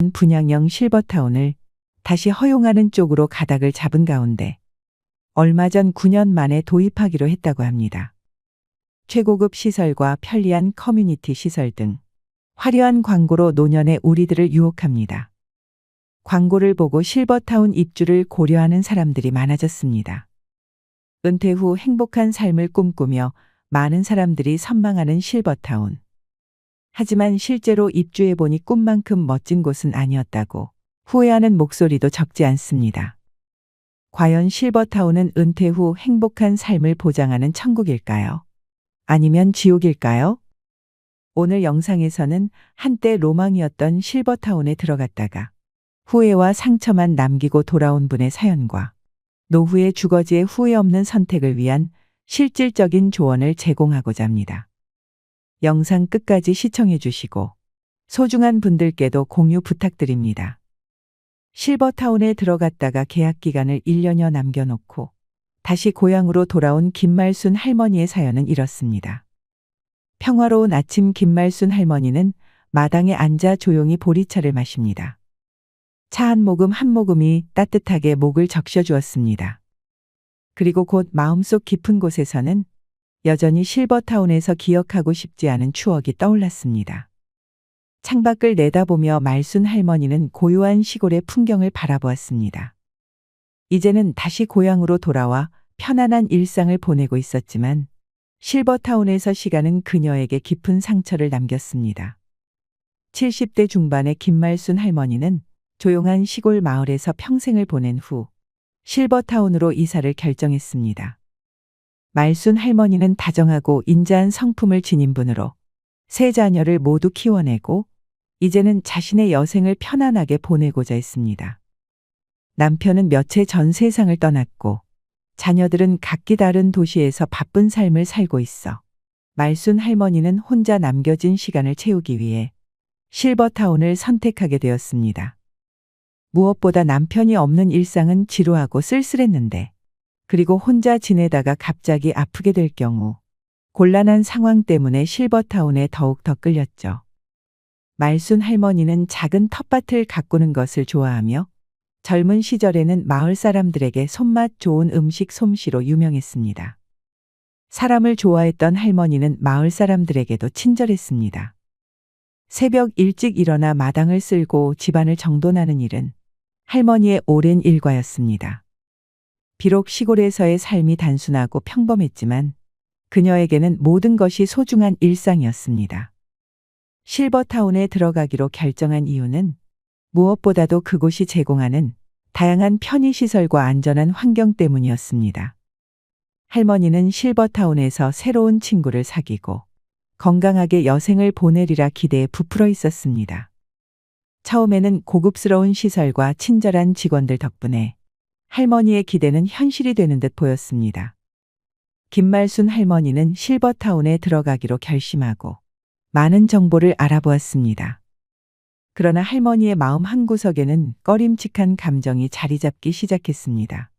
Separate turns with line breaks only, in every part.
있던 분양형 실버타운을 다시 허용하는 쪽으로 가닥을 잡은 가운데 얼마 전 9년 만에 도입하기로 했다고 합니다. 최고급 시설과 편리한 커뮤니티 시설 등 화려한 광고로 노년의 우리들을 유혹합니다. 광고를 보고 실버타운 입주를 고려하는 사람들이 많아졌습니다. 은퇴 후 행복한 삶을 꿈꾸며 많은 사람들이 선망하는 실버타운. 하지만 실제로 입주해보니 꿈만큼 멋진 곳은 아니었다고 후회하는 목소리도 적지 않습니다. 과연 실버타운은 은퇴 후 행복한 삶을 보장하는 천국일까요? 아니면 지옥일까요? 오늘 영상에서는 한때 로망이었던 실버타운에 들어갔다가 후회와 상처만 남기고 돌아온 분의 사연과 노후의 주거지의 후회 없는 선택을 위한 실질적인 조언을 제공하고자 합니다. 영상 끝까지 시청해 주시고 소중한 분들께도 공유 부탁드립니다. 실버타운에 들어갔다가 계약 기간을 1년여 남겨놓고 다시 고향으로 돌아온 김말순 할머니의 사연은 이렇습니다. 평화로운 아침 김말순 할머니는 마당에 앉아 조용히 보리차를 마십니다. 차 한 모금이 따뜻하게 목을 적셔주었습니다. 그리고 곧 마음속 깊은 곳에서는 여전히 실버타운에서 기억하고 싶지 않은 추억이 떠올랐습니다. 창밖을 내다보며 말순 할머니는 고요한 시골의 풍경을 바라보았습니다. 이제는 다시 고향으로 돌아와 편안한 일상을 보내고 있었지만 실버타운에서 시간은 그녀에게 깊은 상처를 남겼습니다. 70대 중반의 김말순 할머니는 조용한 시골 마을에서 평생을 보낸 후 실버타운으로 이사를 결정했습니다. 말순 할머니는 다정하고 인자한 성품을 지닌 분으로 세 자녀를 모두 키워내고 이제는 자신의 여생을 편안하게 보내고자 했습니다. 남편은 몇 해 전 세상을 떠났고 자녀들은 각기 다른 도시에서 바쁜 삶을 살고 있어 말순 할머니는 혼자 남겨진 시간을 채우기 위해 실버타운을 선택하게 되었습니다. 무엇보다 남편이 없는 일상은 지루하고 쓸쓸했는데 그리고 혼자 지내다가 갑자기 아프게 될 경우 곤란한 상황 때문에 실버타운에 더욱 더 끌렸죠. 말순 할머니는 작은 텃밭을 가꾸는 것을 좋아하며 젊은 시절에는 마을 사람들에게 손맛 좋은 음식 솜씨로 유명했습니다. 사람을 좋아했던 할머니는 마을 사람들에게도 친절했습니다. 새벽 일찍 일어나 마당을 쓸고 집안을 정돈하는 일은 할머니의 오랜 일과였습니다. 비록 시골에서의 삶이 단순하고 평범했지만 그녀에게는 모든 것이 소중한 일상이었습니다. 실버타운에 들어가기로 결정한 이유는 무엇보다도 그곳이 제공하는 다양한 편의시설과 안전한 환경 때문이었습니다. 할머니는 실버타운에서 새로운 친구를 사귀고 건강하게 여생을 보내리라 기대에 부풀어 있었습니다. 처음에는 고급스러운 시설과 친절한 직원들 덕분에 할머니의 기대는 현실이 되는 듯 보였습니다. 김말순 할머니는 실버타운에 들어가기로 결심하고 많은 정보를 알아보았습니다. 그러나 할머니의 마음 한구석에는 꺼림칙한 감정이 자리 잡기 시작했습니다.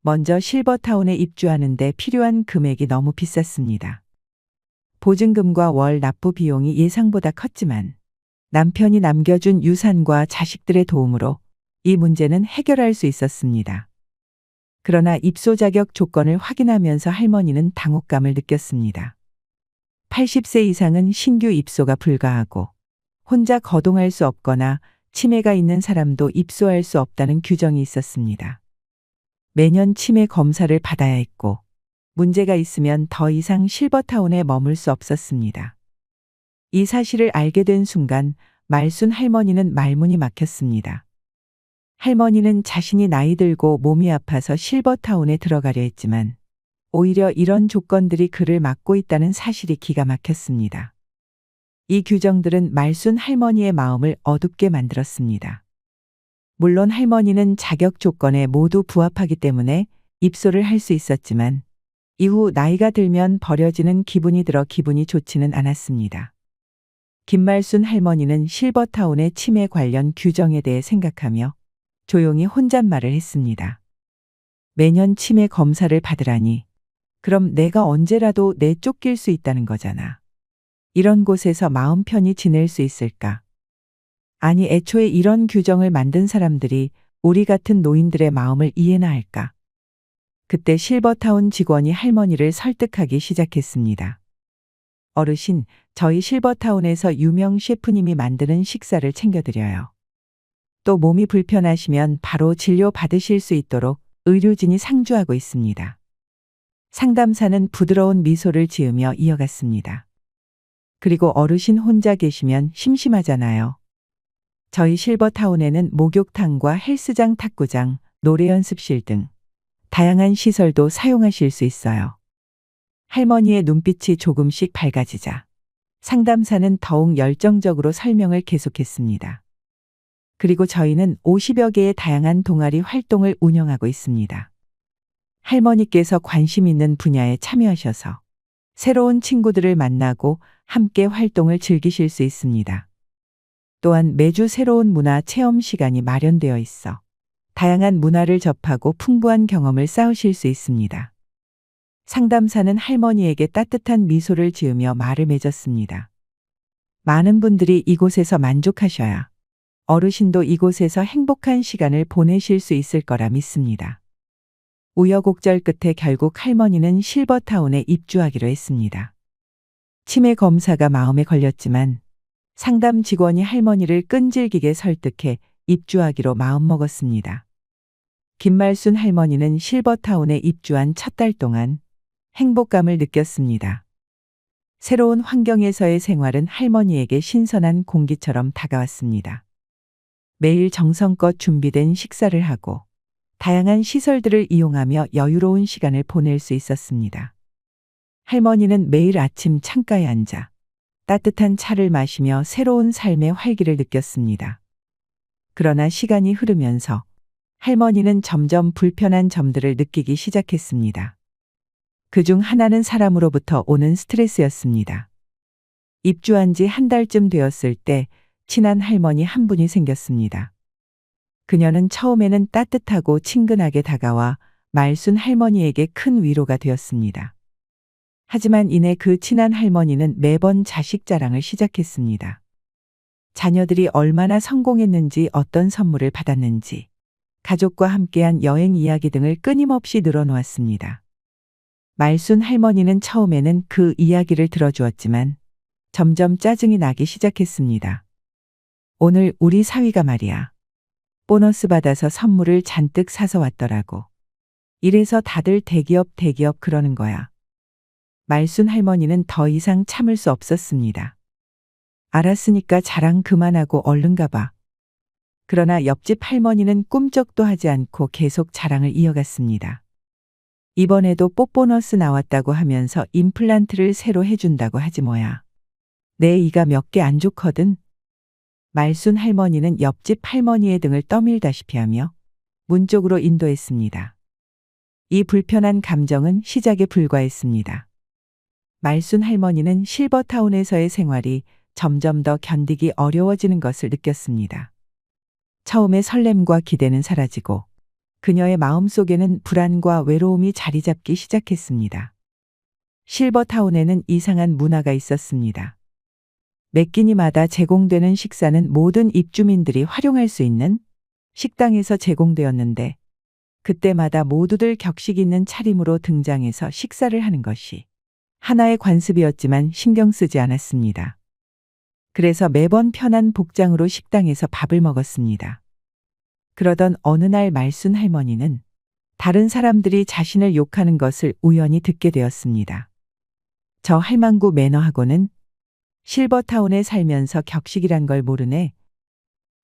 먼저 실버타운에 입주하는 데 필요한 금액이 너무 비쌌습니다. 보증금과 월 납부 비용이 예상보다 컸지만 남편이 남겨준 유산과 자식들의 도움으로 이 문제는 해결할 수 있었습니다. 그러나 입소 자격 조건을 확인하면서 할머니는 당혹감을 느꼈습니다. 80세 이상은 신규 입소가 불가하고 혼자 거동할 수 없거나 치매가 있는 사람도 입소할 수 없다는 규정이 있었습니다. 매년 치매 검사를 받아야 했고 문제가 있으면 더 이상 실버타운에 머물 수 없었습니다. 이 사실을 알게 된 순간 말순 할머니는 말문이 막혔습니다. 할머니는 자신이 나이 들고 몸이 아파서 실버타운에 들어가려 했지만 오히려 이런 조건들이 그를 막고 있다는 사실이 기가 막혔습니다. 이 규정들은 말순 할머니의 마음을 어둡게 만들었습니다. 물론 할머니는 자격 조건에 모두 부합하기 때문에 입소를 할 수 있었지만 이후 나이가 들면 버려지는 기분이 들어 기분이 좋지는 않았습니다. 김말순 할머니는 실버타운의 치매 관련 규정에 대해 생각하며 조용히 혼잣말을 했습니다. 매년 치매 검사를 받으라니 그럼 내가 언제라도 내쫓길 수 있다는 거잖아. 이런 곳에서 마음 편히 지낼 수 있을까? 아니 애초에 이런 규정을 만든 사람들이 우리 같은 노인들의 마음을 이해나 할까? 그때 실버타운 직원이 할머니를 설득하기 시작했습니다. 어르신, 저희 실버타운에서 유명 셰프님이 만드는 식사를 챙겨드려요. 또 몸이 불편하시면 바로 진료 받으실 수 있도록 의료진이 상주하고 있습니다. 상담사는 부드러운 미소를 지으며 이어갔습니다. 그리고 어르신 혼자 계시면 심심하잖아요. 저희 실버타운에는 목욕탕과 헬스장, 탁구장, 노래 연습실 등 다양한 시설도 사용하실 수 있어요. 할머니의 눈빛이 조금씩 밝아지자 상담사는 더욱 열정적으로 설명을 계속했습니다. 그리고 저희는 50여 개의 다양한 동아리 활동을 운영하고 있습니다. 할머니께서 관심 있는 분야에 참여하셔서 새로운 친구들을 만나고 함께 활동을 즐기실 수 있습니다. 또한 매주 새로운 문화 체험 시간이 마련되어 있어 다양한 문화를 접하고 풍부한 경험을 쌓으실 수 있습니다. 상담사는 할머니에게 따뜻한 미소를 지으며 말을 맺었습니다. 많은 분들이 이곳에서 만족하셔야 어르신도 이곳에서 행복한 시간을 보내실 수 있을 거라 믿습니다. 우여곡절 끝에 결국 할머니는 실버타운에 입주하기로 했습니다. 치매 검사가 마음에 걸렸지만 상담 직원이 할머니를 끈질기게 설득해 입주하기로 마음먹었습니다. 김말순 할머니는 실버타운에 입주한 첫 달 동안 행복감을 느꼈습니다. 새로운 환경에서의 생활은 할머니에게 신선한 공기처럼 다가왔습니다. 매일 정성껏 준비된 식사를 하고 다양한 시설들을 이용하며 여유로운 시간을 보낼 수 있었습니다. 할머니는 매일 아침 창가에 앉아 따뜻한 차를 마시며 새로운 삶의 활기를 느꼈습니다. 그러나 시간이 흐르면서 할머니는 점점 불편한 점들을 느끼기 시작했습니다. 그중 하나는 사람으로부터 오는 스트레스였습니다. 입주한 지 한 달쯤 되었을 때 친한 할머니 한 분이 생겼습니다. 그녀는 처음에는 따뜻하고 친근하게 다가와 말순 할머니에게 큰 위로가 되었습니다. 하지만 이내 그 친한 할머니는 매번 자식 자랑을 시작했습니다. 자녀들이 얼마나 성공했는지, 어떤 선물을 받았는지, 가족과 함께한 여행 이야기 등을 끊임없이 늘어놓았습니다. 말순 할머니는 처음에는 그 이야기를 들어주었지만 점점 짜증이 나기 시작했습니다. 오늘 우리 사위가 말이야. 보너스 받아서 선물을 잔뜩 사서 왔더라고. 이래서 다들 대기업 그러는 거야. 말순 할머니는 더 이상 참을 수 없었습니다. 알았으니까 자랑 그만하고 얼른 가봐. 그러나 옆집 할머니는 꿈쩍도 하지 않고 계속 자랑을 이어갔습니다. 이번에도 뽀보너스 나왔다고 하면서 임플란트를 새로 해준다고 하지 뭐야. 내 이가 몇 개 안 좋거든. 말순 할머니는 옆집 할머니의 등을 떠밀다시피 하며 문 쪽으로 인도했습니다. 이 불편한 감정은 시작에 불과했습니다. 말순 할머니는 실버타운에서의 생활이 점점 더 견디기 어려워지는 것을 느꼈습니다. 처음에 설렘과 기대는 사라지고 그녀의 마음속에는 불안과 외로움이 자리 잡기 시작했습니다. 실버타운에는 이상한 문화가 있었습니다. 매 끼니마다 제공되는 식사는 모든 입주민들이 활용할 수 있는 식당에서 제공되었는데 그때마다 모두들 격식 있는 차림으로 등장해서 식사를 하는 것이 하나의 관습이었지만 신경 쓰지 않았습니다. 그래서 매번 편한 복장으로 식당에서 밥을 먹었습니다. 그러던 어느 날 말순 할머니는 다른 사람들이 자신을 욕하는 것을 우연히 듣게 되었습니다. 저 할망구 매너하고는 실버타운에 살면서 격식이란 걸 모르네.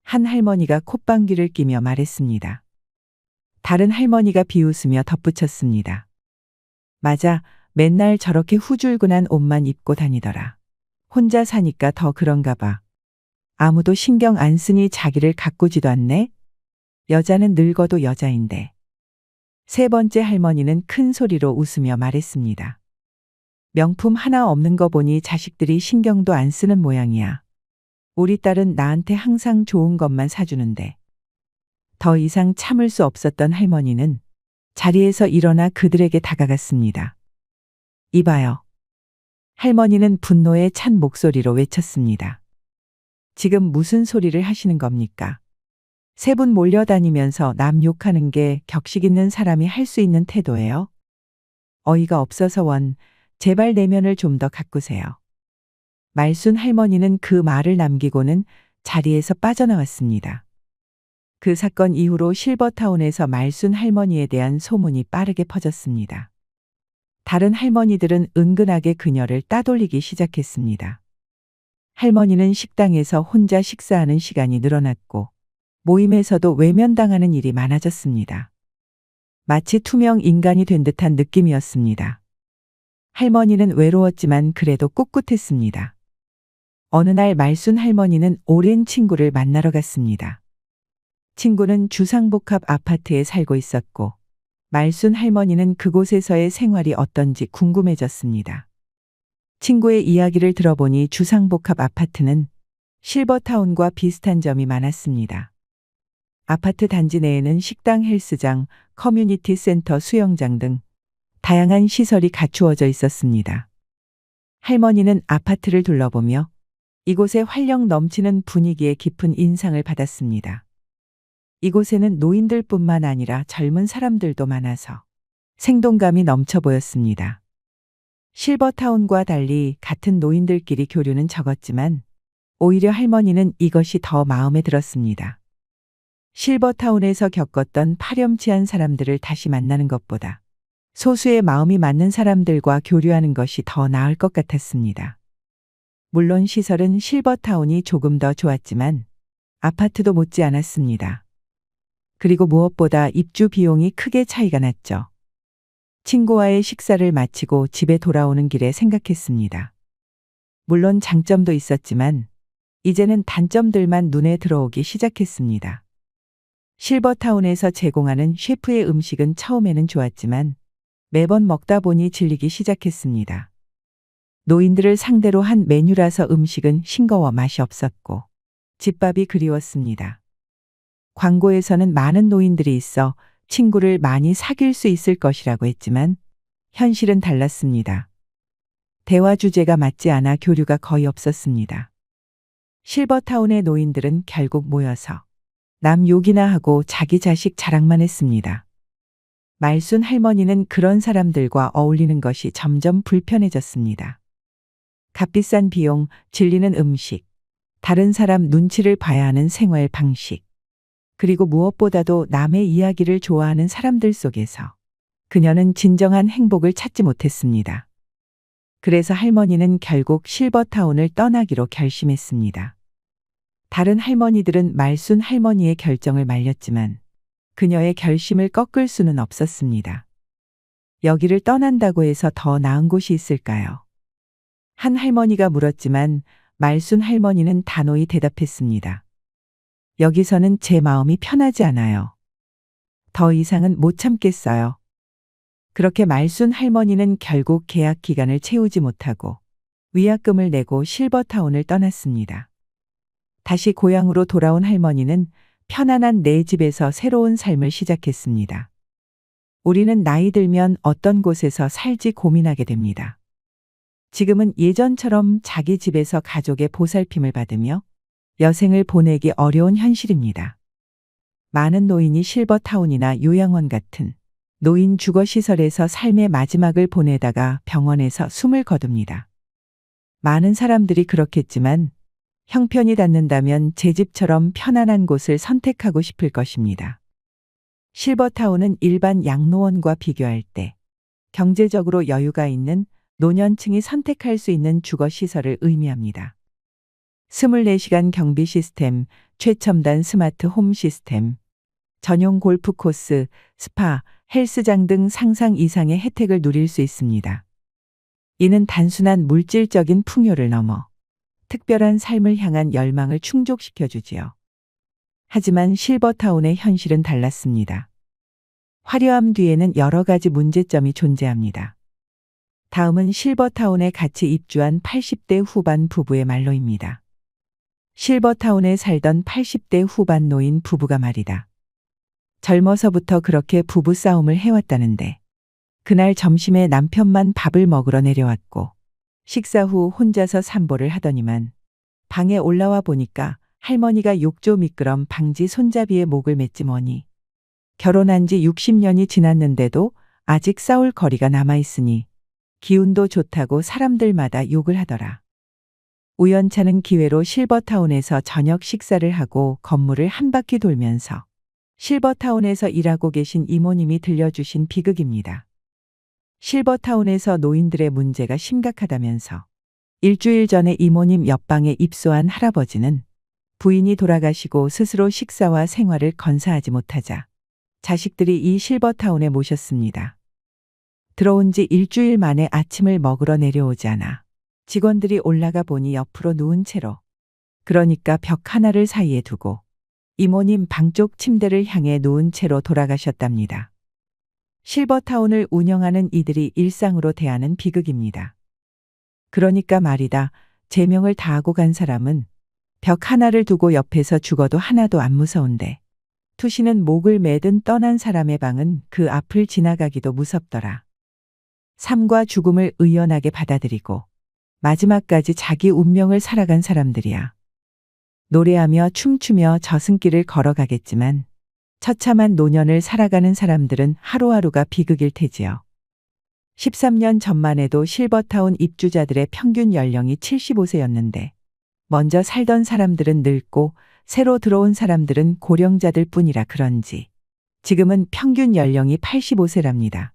한 할머니가 콧방귀를 끼며 말했습니다. 다른 할머니가 비웃으며 덧붙였습니다. 맞아, 맨날 저렇게 후줄근한 옷만 입고 다니더라. 혼자 사니까 더 그런가 봐. 아무도 신경 안 쓰니 자기를 가꾸지도 않네. 여자는 늙어도 여자인데. 세 번째 할머니는 큰 소리로 웃으며 말했습니다. 명품 하나 없는 거 보니 자식들이 신경도 안 쓰는 모양이야. 우리 딸은 나한테 항상 좋은 것만 사주는데. 더 이상 참을 수 없었던 할머니는 자리에서 일어나 그들에게 다가갔습니다. 이봐요. 할머니는 분노에 찬 목소리로 외쳤습니다. 지금 무슨 소리를 하시는 겁니까? 세 분 몰려다니면서 남 욕하는 게 격식 있는 사람이 할 수 있는 태도예요? 어이가 없어서 제발 내면을 좀 더 가꾸세요. 말순 할머니는 그 말을 남기고는 자리에서 빠져나왔습니다. 그 사건 이후로 실버타운에서 말순 할머니에 대한 소문이 빠르게 퍼졌습니다. 다른 할머니들은 은근하게 그녀를 따돌리기 시작했습니다. 할머니는 식당에서 혼자 식사하는 시간이 늘어났고 모임에서도 외면당하는 일이 많아졌습니다. 마치 투명 인간이 된 듯한 느낌이었습니다. 할머니는 외로웠지만 그래도 꿋꿋했습니다. 어느 날 말순 할머니는 오랜 친구를 만나러 갔습니다. 친구는 주상복합 아파트에 살고 있었고 말순 할머니는 그곳에서의 생활이 어떤지 궁금해졌습니다. 친구의 이야기를 들어보니 주상복합 아파트는 실버타운과 비슷한 점이 많았습니다. 아파트 단지 내에는 식당, 헬스장, 커뮤니티 센터, 수영장 등 다양한 시설이 갖추어져 있었습니다. 할머니는 아파트를 둘러보며 이곳의 활력 넘치는 분위기에 깊은 인상을 받았습니다. 이곳에는 노인들뿐만 아니라 젊은 사람들도 많아서 생동감이 넘쳐 보였습니다. 실버타운과 달리 같은 노인들끼리 교류는 적었지만 오히려 할머니는 이것이 더 마음에 들었습니다. 실버타운에서 겪었던 파렴치한 사람들을 다시 만나는 것보다 소수의 마음이 맞는 사람들과 교류하는 것이 더 나을 것 같았습니다. 물론 시설은 실버타운이 조금 더 좋았지만 아파트도 못지 않았습니다. 그리고 무엇보다 입주 비용이 크게 차이가 났죠. 친구와의 식사를 마치고 집에 돌아오는 길에 생각했습니다. 물론 장점도 있었지만 이제는 단점들만 눈에 들어오기 시작했습니다. 실버타운에서 제공하는 셰프의 음식은 처음에는 좋았지만 매번 먹다 보니 질리기 시작했습니다. 노인들을 상대로 한 메뉴라서 음식은 싱거워 맛이 없었고 집밥이 그리웠습니다. 광고에서는 많은 노인들이 있어 친구를 많이 사귈 수 있을 것이라고 했지만 현실은 달랐습니다. 대화 주제가 맞지 않아 교류가 거의 없었습니다. 실버타운의 노인들은 결국 모여서 남 욕이나 하고 자기 자식 자랑만 했습니다. 말순 할머니는 그런 사람들과 어울리는 것이 점점 불편해졌습니다. 값비싼 비용, 질리는 음식, 다른 사람 눈치를 봐야 하는 생활 방식, 그리고 무엇보다도 남의 이야기를 좋아하는 사람들 속에서 그녀는 진정한 행복을 찾지 못했습니다. 그래서 할머니는 결국 실버타운을 떠나기로 결심했습니다. 다른 할머니들은 말순 할머니의 결정을 말렸지만 그녀의 결심을 꺾을 수는 없었습니다. 여기를 떠난다고 해서 더 나은 곳이 있을까요? 한 할머니가 물었지만 말순 할머니는 단호히 대답했습니다. 여기서는 제 마음이 편하지 않아요. 더 이상은 못 참겠어요. 그렇게 말순 할머니는 결국 계약 기간을 채우지 못하고 위약금을 내고 실버타운을 떠났습니다. 다시 고향으로 돌아온 할머니는 편안한 내 집에서 새로운 삶을 시작했습니다. 우리는 나이 들면 어떤 곳에서 살지 고민하게 됩니다. 지금은 예전처럼 자기 집에서 가족의 보살핌을 받으며 여생을 보내기 어려운 현실입니다. 많은 노인이 실버타운이나 요양원 같은 노인 주거시설에서 삶의 마지막을 보내다가 병원에서 숨을 거둡니다. 많은 사람들이 그렇겠지만 형편이 닿는다면 제 집처럼 편안한 곳을 선택하고 싶을 것입니다. 실버타운은 일반 양로원과 비교할 때 경제적으로 여유가 있는 노년층이 선택할 수 있는 주거시설을 의미합니다. 24시간 경비 시스템, 최첨단 스마트 홈 시스템, 전용 골프 코스, 스파, 헬스장 등 상상 이상의 혜택을 누릴 수 있습니다. 이는 단순한 물질적인 풍요를 넘어 특별한 삶을 향한 열망을 충족시켜 주지요. 하지만 실버타운의 현실은 달랐습니다. 화려함 뒤에는 여러 가지 문제점이 존재합니다. 다음은 실버타운에 같이 입주한 80대 후반 부부의 말로입니다. 실버타운에 살던 80대 후반 노인 부부가 말이다. 젊어서부터 그렇게 부부싸움을 해왔다는데 그날 점심에 남편만 밥을 먹으러 내려왔고 식사 후 혼자서 산보를 하더니만 방에 올라와 보니까 할머니가 욕조 미끄럼 방지 손잡이에 목을 맸지 뭐니. 결혼한 지 60년이 지났는데도 아직 싸울 거리가 남아있으니 기운도 좋다고 사람들마다 욕을 하더라. 우연찮은 기회로 실버타운에서 저녁 식사를 하고 건물을 한 바퀴 돌면서 실버타운에서 일하고 계신 이모님이 들려주신 비극입니다. 실버타운에서 노인들의 문제가 심각하다면서 일주일 전에 이모님 옆방에 입소한 할아버지는 부인이 돌아가시고 스스로 식사와 생활을 건사하지 못하자 자식들이 이 실버타운에 모셨습니다. 들어온 지 일주일 만에 아침을 먹으러 내려오지 않아 직원들이 올라가 보니 옆으로 누운 채로, 그러니까 벽 하나를 사이에 두고 이모님 방 쪽 침대를 향해 누운 채로 돌아가셨답니다. 실버타운을 운영하는 이들이 일상으로 대하는 비극입니다. 그러니까 말이다, 제명을 다하고 간 사람은 벽 하나를 두고 옆에서 죽어도 하나도 안 무서운데 투시는 목을 매든 떠난 사람의 방은 그 앞을 지나가기도 무섭더라. 삶과 죽음을 의연하게 받아들이고 마지막까지 자기 운명을 살아간 사람들이야. 노래하며 춤추며 저승길을 걸어가겠지만 처참한 노년을 살아가는 사람들은 하루하루가 비극일 테지요. 13년 전만 해도 실버타운 입주자들의 평균 연령이 75세였는데 먼저 살던 사람들은 늙고 새로 들어온 사람들은 고령자들 뿐이라 그런지 지금은 평균 연령이 85세랍니다.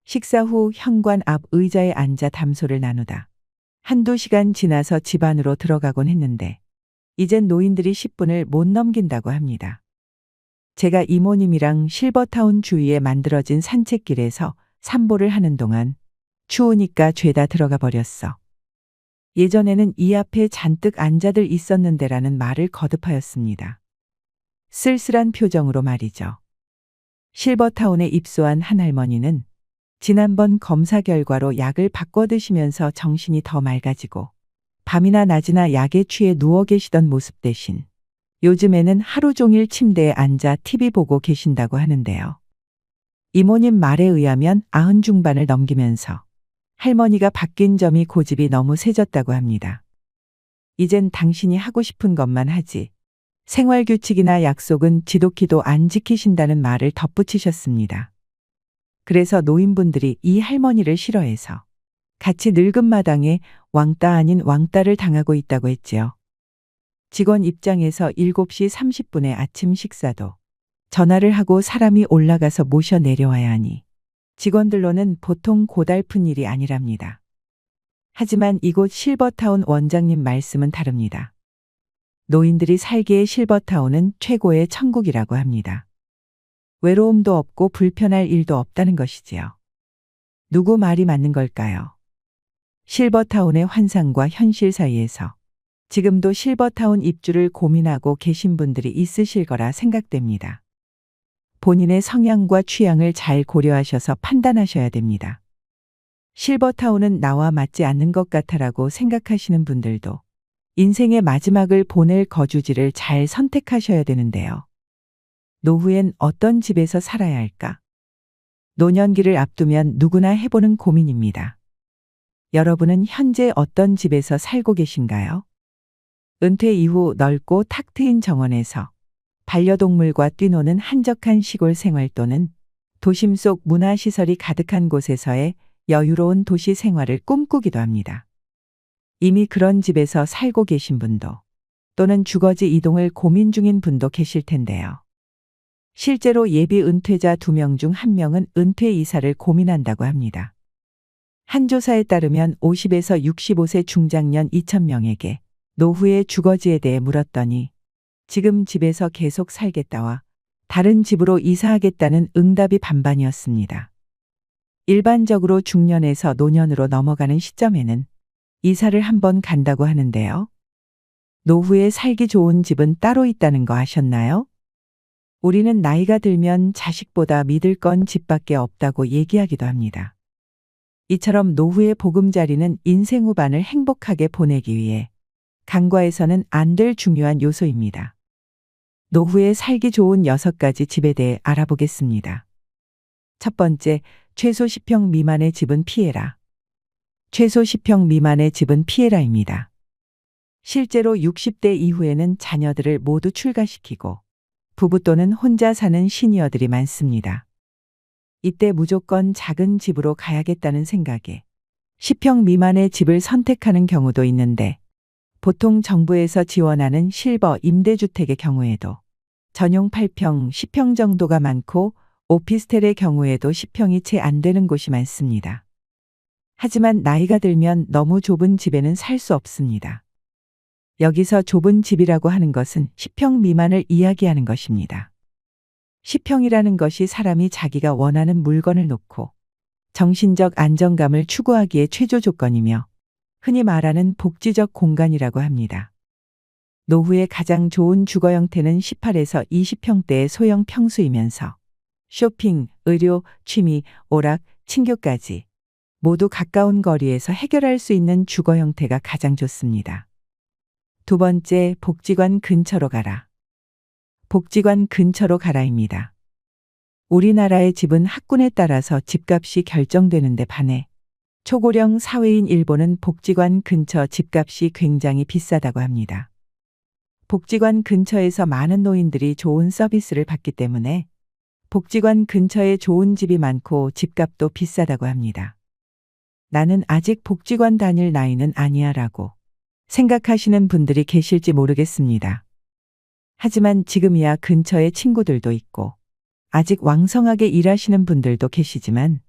식사 후 현관 앞 의자에 앉아 담소를 나누다 한두 시간 지나서 집 안으로 들어가곤 했는데 이젠 노인들이 10분을 못 넘긴다고 합니다. 제가 이모님이랑 실버타운 주위에 만들어진 산책길에서 산보를 하는 동안 추우니까 죄다 들어가 버렸어. 예전에는 이 앞에 잔뜩 앉아들 있었는데라는 말을 거듭하였습니다. 쓸쓸한 표정으로 말이죠. 실버타운에 입소한 한 할머니는 지난번 검사 결과로 약을 바꿔 드시면서 정신이 더 맑아지고 밤이나 낮이나 약에 취해 누워 계시던 모습 대신 요즘에는 하루 종일 침대에 앉아 TV 보고 계신다고 하는데요. 이모님 말에 의하면 90 중반을 넘기면서 할머니가 바뀐 점이 고집이 너무 세졌다고 합니다. 이젠 당신이 하고 싶은 것만 하지 생활규칙이나 약속은 지독히도 안 지키신다는 말을 덧붙이셨습니다. 그래서 노인분들이 이 할머니를 싫어해서 같이 늙은 마당에 왕따 아닌 왕따를 당하고 있다고 했지요. 직원 입장에서 7시 30분에 아침 식사도 전화를 하고 사람이 올라가서 모셔 내려와야 하니 직원들로는 보통 고달픈 일이 아니랍니다. 하지만 이곳 실버타운 원장님 말씀은 다릅니다. 노인들이 살기에 실버타운은 최고의 천국이라고 합니다. 외로움도 없고 불편할 일도 없다는 것이지요. 누구 말이 맞는 걸까요? 실버타운의 환상과 현실 사이에서 지금도 실버타운 입주를 고민하고 계신 분들이 있으실 거라 생각됩니다. 본인의 성향과 취향을 잘 고려하셔서 판단하셔야 됩니다. 실버타운은 나와 맞지 않는 것 같아라고 생각하시는 분들도 인생의 마지막을 보낼 거주지를 잘 선택하셔야 되는데요. 노후엔 어떤 집에서 살아야 할까? 노년기를 앞두면 누구나 해보는 고민입니다. 여러분은 현재 어떤 집에서 살고 계신가요? 은퇴 이후 넓고 탁 트인 정원에서 반려동물과 뛰노는 한적한 시골 생활 또는 도심 속 문화시설이 가득한 곳에서의 여유로운 도시 생활을 꿈꾸기도 합니다. 이미 그런 집에서 살고 계신 분도 또는 주거지 이동을 고민 중인 분도 계실 텐데요. 실제로 예비 은퇴자 2명 중 1명은 은퇴 이사를 고민한다고 합니다. 한 조사에 따르면 50에서 65세 중장년 2,000명에게 노후의 주거지에 대해 물었더니 지금 집에서 계속 살겠다와 다른 집으로 이사하겠다는 응답이 반반이었습니다. 일반적으로 중년에서 노년으로 넘어가는 시점에는 이사를 한번 간다고 하는데요. 노후에 살기 좋은 집은 따로 있다는 거 아셨나요? 우리는 나이가 들면 자식보다 믿을 건 집밖에 없다고 얘기하기도 합니다. 이처럼 노후의 보금자리는 인생 후반을 행복하게 보내기 위해 간과해서는 안 될 중요한 요소입니다. 노후에 살기 좋은 6가지 집에 대해 알아보겠습니다. 첫 번째, 최소 10평 미만의 집은 피해라. 최소 10평 미만의 집은 피해라입니다. 실제로 60대 이후에는 자녀들을 모두 출가시키고 부부 또는 혼자 사는 시니어들이 많습니다. 이때 무조건 작은 집으로 가야겠다는 생각에 10평 미만의 집을 선택하는 경우도 있는데, 보통 정부에서 지원하는 실버 임대주택의 경우에도 전용 8평, 10평 정도가 많고 오피스텔의 경우에도 10평이 채 안 되는 곳이 많습니다. 하지만 나이가 들면 너무 좁은 집에는 살 수 없습니다. 여기서 좁은 집이라고 하는 것은 10평 미만을 이야기하는 것입니다. 10평이라는 것이 사람이 자기가 원하는 물건을 놓고 정신적 안정감을 추구하기에 최저 조건이며 흔히 말하는 복지적 공간이라고 합니다. 노후에 가장 좋은 주거 형태는 18에서 20평대의 소형 평수이면서 쇼핑, 의료, 취미, 오락, 친교까지 모두 가까운 거리에서 해결할 수 있는 주거 형태가 가장 좋습니다. 두 번째, 복지관 근처로 가라. 복지관 근처로 가라입니다. 우리나라의 집은 학군에 따라서 집값이 결정되는데 반해 초고령 사회인 일본은 복지관 근처 집값이 굉장히 비싸다고 합니다. 복지관 근처에서 많은 노인들이 좋은 서비스를 받기 때문에 복지관 근처에 좋은 집이 많고 집값도 비싸다고 합니다. 나는 아직 복지관 다닐 나이는 아니야 라고 생각하시는 분들이 계실지 모르겠습니다. 하지만 지금이야 근처에 친구들도 있고 아직 왕성하게 일하시는 분들도 계시지만,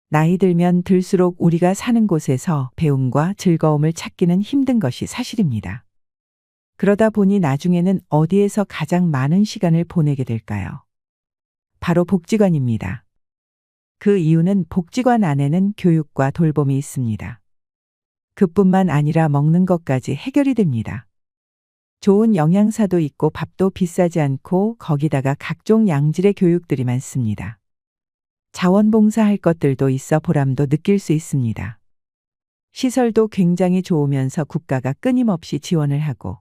나이 들면 들수록 우리가 사는 곳에서 배움과 즐거움을 찾기는 힘든 것이 사실입니다. 그러다 보니 나중에는 어디에서 가장 많은 시간을 보내게 될까요? 바로 복지관입니다. 그 이유는 복지관 안에는 교육과 돌봄이 있습니다. 그뿐만 아니라 먹는 것까지 해결이 됩니다. 좋은 영양사도 있고 밥도 비싸지 않고 거기다가 각종 양질의 교육들이 많습니다. 자원봉사할 것들도 있어 보람도 느낄 수 있습니다. 시설도 굉장히 좋으면서 국가가 끊임없이 지원을 하고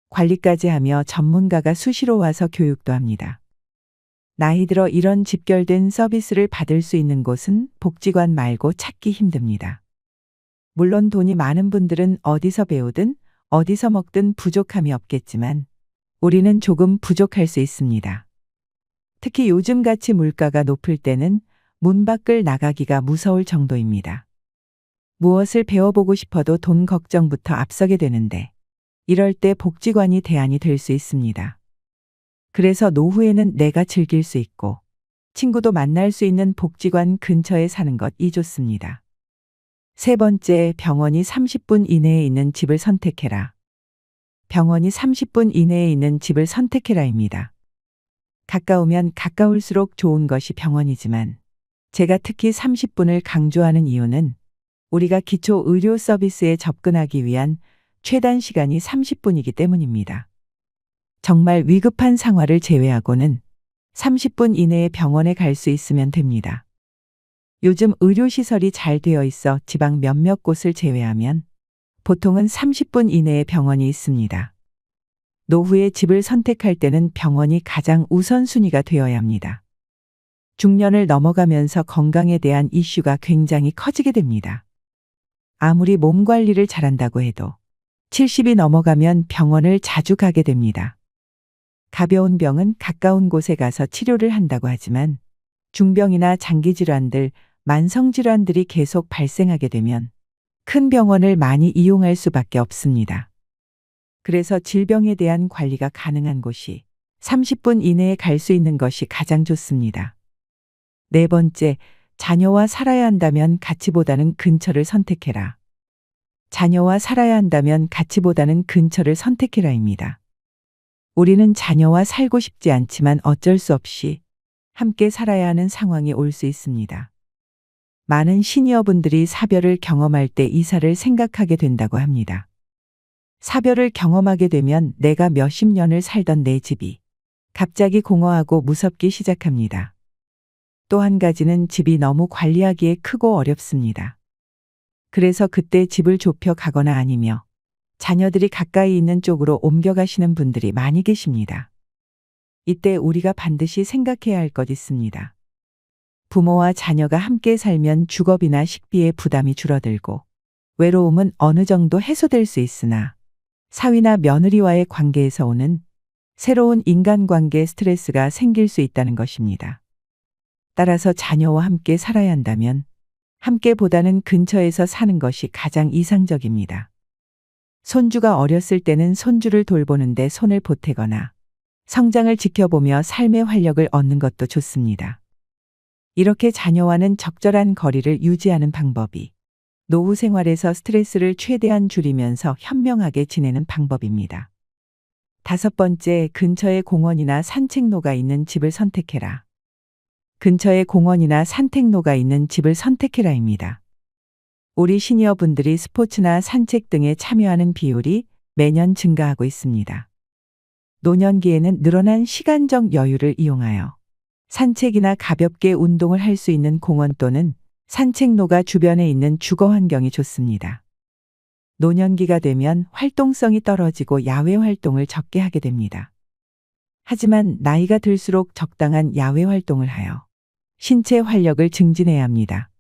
관리까지 하며 전문가가 수시로 와서 교육도 합니다. 나이 들어 이런 집결된 서비스를 받을 수 있는 곳은 복지관 말고 찾기 힘듭니다. 물론 돈이 많은 분들은 어디서 배우든 어디서 먹든 부족함이 없겠지만 우리는 조금 부족할 수 있습니다. 특히 요즘같이 물가가 높을 때는 문 밖을 나가기가 무서울 정도입니다. 무엇을 배워보고 싶어도 돈 걱정부터 앞서게 되는데, 이럴 때 복지관이 대안이 될 수 있습니다. 그래서 노후에는 내가 즐길 수 있고 친구도 만날 수 있는 복지관 근처에 사는 것이 좋습니다. 세 번째, 병원이 30분 이내에 있는 집을 선택해라. 병원이 30분 이내에 있는 집을 선택해라입니다. 가까우면 가까울수록 좋은 것이 병원이지만 제가 특히 30분을 강조하는 이유는 우리가 기초 의료 서비스에 접근하기 위한 최단 시간이 30분이기 때문입니다. 정말 위급한 상황을 제외하고는 30분 이내에 병원에 갈 수 있으면 됩니다. 요즘 의료시설이 잘 되어 있어 지방 몇몇 곳을 제외하면 보통은 30분 이내에 병원이 있습니다. 노후에 집을 선택할 때는 병원이 가장 우선순위가 되어야 합니다. 중년을 넘어가면서 건강에 대한 이슈가 굉장히 커지게 됩니다. 아무리 몸 관리를 잘한다고 해도 70이 넘어가면 병원을 자주 가게 됩니다. 가벼운 병은 가까운 곳에 가서 치료를 한다고 하지만 중병이나 장기질환들, 만성질환들이 계속 발생하게 되면 큰 병원을 많이 이용할 수밖에 없습니다. 그래서 질병에 대한 관리가 가능한 곳이 30분 이내에 갈 수 있는 것이 가장 좋습니다. 네 번째, 자녀와 살아야 한다면 가치보다는 근처를 선택해라. 자녀와 살아야 한다면 가치보다는 근처를 선택해라입니다. 우리는 자녀와 살고 싶지 않지만 어쩔 수 없이 함께 살아야 하는 상황이 올 수 있습니다. 많은 시니어분들이 사별을 경험할 때 이사를 생각하게 된다고 합니다. 사별을 경험하게 되면 내가 몇십 년을 살던 내 집이 갑자기 공허하고 무섭기 시작합니다. 또 한 가지는 집이 너무 관리하기에 크고 어렵습니다. 그래서 그때 집을 좁혀 가거나 아니며 자녀들이 가까이 있는 쪽으로 옮겨가시는 분들이 많이 계십니다. 이때 우리가 반드시 생각해야 할 것 있습니다. 부모와 자녀가 함께 살면 주거비나 식비의 부담이 줄어들고 외로움은 어느 정도 해소될 수 있으나 사위나 며느리와의 관계에서 오는 새로운 인간관계 스트레스가 생길 수 있다는 것입니다. 따라서 자녀와 함께 살아야 한다면 함께보다는 근처에서 사는 것이 가장 이상적입니다. 손주가 어렸을 때는 손주를 돌보는데 손을 보태거나 성장을 지켜보며 삶의 활력을 얻는 것도 좋습니다. 이렇게 자녀와는 적절한 거리를 유지하는 방법이 노후 생활에서 스트레스를 최대한 줄이면서 현명하게 지내는 방법입니다. 5번째, 근처에 공원이나 산책로가 있는 집을 선택해라. 근처에 공원이나 산책로가 있는 집을 선택해라입니다. 우리 시니어분들이 스포츠나 산책 등에 참여하는 비율이 매년 증가하고 있습니다. 노년기에는 늘어난 시간적 여유를 이용하여 산책이나 가볍게 운동을 할 수 있는 공원 또는 산책로가 주변에 있는 주거 환경이 좋습니다. 노년기가 되면 활동성이 떨어지고 야외 활동을 적게 하게 됩니다. 하지만 나이가 들수록 적당한 야외 활동을 하여 신체 활력을 증진해야 합니다.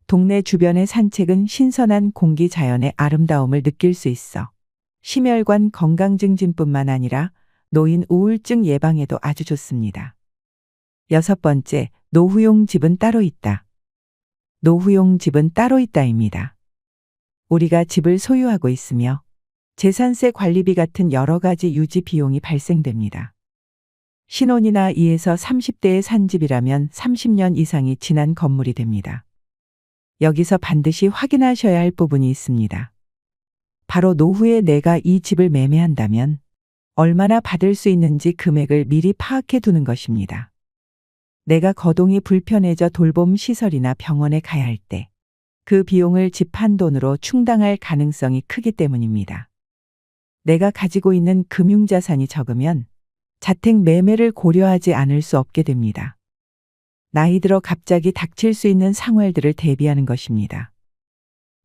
동네 주변의 산책은 신선한 공기 자연의 아름다움을 느낄 수 있어 심혈관 건강 증진뿐만 아니라 노인 우울증 예방에도 아주 좋습니다. 6번째, 노후용 집은 따로 있다. 노후용 집은 따로 있다입니다. 우리가 집을 소유하고 있으며 재산세 관리비 같은 여러 가지 유지 비용이 발생됩니다. 신혼이나 2에서 30대에 산 집이라면 30년 이상이 지난 건물이 됩니다. 여기서 반드시 확인하셔야 할 부분이 있습니다. 바로 노후에 내가 이 집을 매매한다면 얼마나 받을 수 있는지 금액을 미리 파악해 두는 것입니다. 내가 거동이 불편해져 돌봄 시설이나 병원에 가야 할 때 그 비용을 집 한 돈으로 충당할 가능성이 크기 때문입니다. 내가 가지고 있는 금융자산이 적으면 자택 매매를 고려하지 않을 수 없게 됩니다. 나이 들어 갑자기 닥칠 수 있는 상황들을 대비하는 것입니다.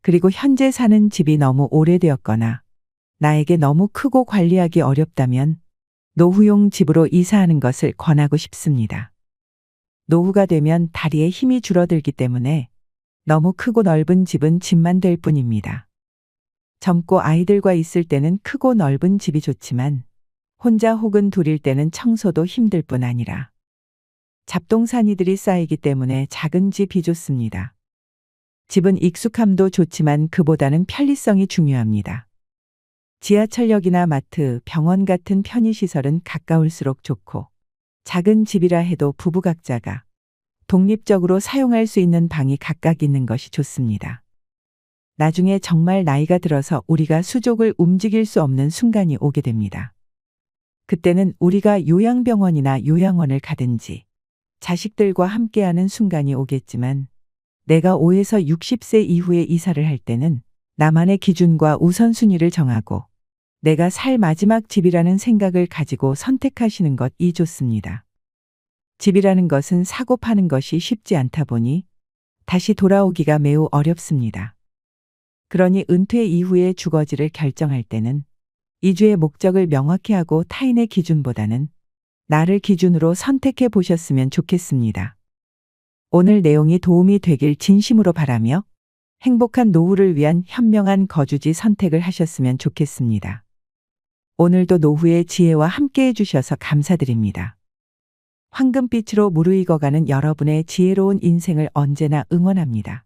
그리고 현재 사는 집이 너무 오래되었거나 나에게 너무 크고 관리하기 어렵다면 노후용 집으로 이사하는 것을 권하고 싶습니다. 노후가 되면 다리에 힘이 줄어들기 때문에 너무 크고 넓은 집은 집만 될 뿐입니다. 젊고 아이들과 있을 때는 크고 넓은 집이 좋지만 혼자 혹은 둘일 때는 청소도 힘들 뿐 아니라 잡동사니들이 쌓이기 때문에 작은 집이 좋습니다. 집은 익숙함도 좋지만 그보다는 편리성이 중요합니다. 지하철역이나 마트, 병원 같은 편의시설은 가까울수록 좋고 작은 집이라 해도 부부 각자가 독립적으로 사용할 수 있는 방이 각각 있는 것이 좋습니다. 나중에 정말 나이가 들어서 우리가 수족을 움직일 수 없는 순간이 오게 됩니다. 그때는 우리가 요양병원이나 요양원을 가든지 자식들과 함께하는 순간이 오겠지만 내가 5에서 60세 이후에 이사를 할 때는 나만의 기준과 우선순위를 정하고 내가 살 마지막 집이라는 생각을 가지고 선택하시는 것이 좋습니다. 집이라는 것은 사고 파는 것이 쉽지 않다 보니 다시 돌아오기가 매우 어렵습니다. 그러니 은퇴 이후에 주거지를 결정할 때는 이주의 목적을 명확히 하고 타인의 기준보다는 나를 기준으로 선택해 보셨으면 좋겠습니다. 오늘 내용이 도움이 되길 진심으로 바라며 행복한 노후를 위한 현명한 거주지 선택을 하셨으면 좋겠습니다. 오늘도 노후의 지혜와 함께 해주셔서 감사드립니다. 황금빛으로 무르익어가는 여러분의 지혜로운 인생을 언제나 응원합니다.